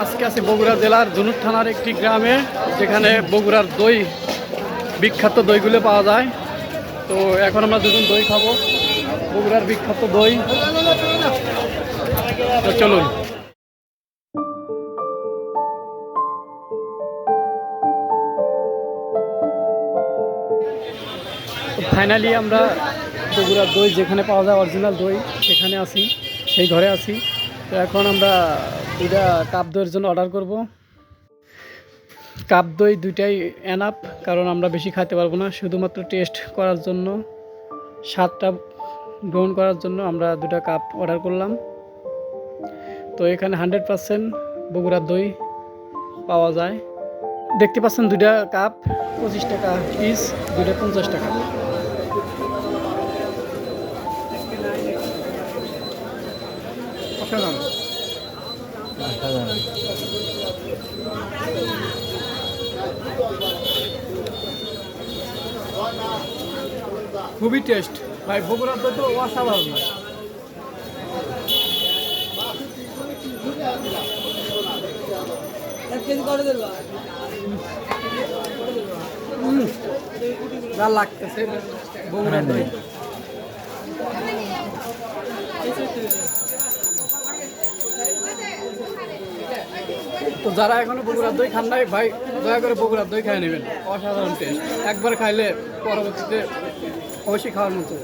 আজকে আছি বগুড়া জেলার ধনুক থানার একটি গ্রামে, যেখানে বগুড়ার দই, বিখ্যাত দইগুলো পাওয়া যায়। তো এখন আমরা দুজন দই খাবো, বগুড়ার বিখ্যাত দই। তো চলুন। ফাইনালি আমরা বগুড়ার দই যেখানে পাওয়া যায়, অরিজিনাল দই, সেখানে আছি, সেই ঘরে আছি। তো এখন আমরা দুইটা কাপ দইয়ের জন্য অর্ডার করব। কাপ দই দুইটাই এনাফ, কারণ আমরা বেশি খাইতে পারবো না। শুধুমাত্র টেস্ট করার জন্য, স্বাদটা গ্রহণ করার জন্য আমরা দুটা কাপ অর্ডার করলাম। তো এখানে 100% বগুড়ার দই পাওয়া যায়। দেখতে পাচ্ছেন দুইটা কাপ 25 টাকা পিস, দুইটা 50 টাকা। খুবই টেস্ট ভাই, বগুড়ার দই তো অসাধারণ। যা লাগতেছে বগুড়ার দই। তো যারা এখনো বগুড়ার দই খান নাই ভাই, দয়া করে বগুড়ার দই খাই নেবেন। অসাধারণ টেস্ট, একবার খাইলে পরবর্তীতে অবশ্যই খাওয়ার মতো।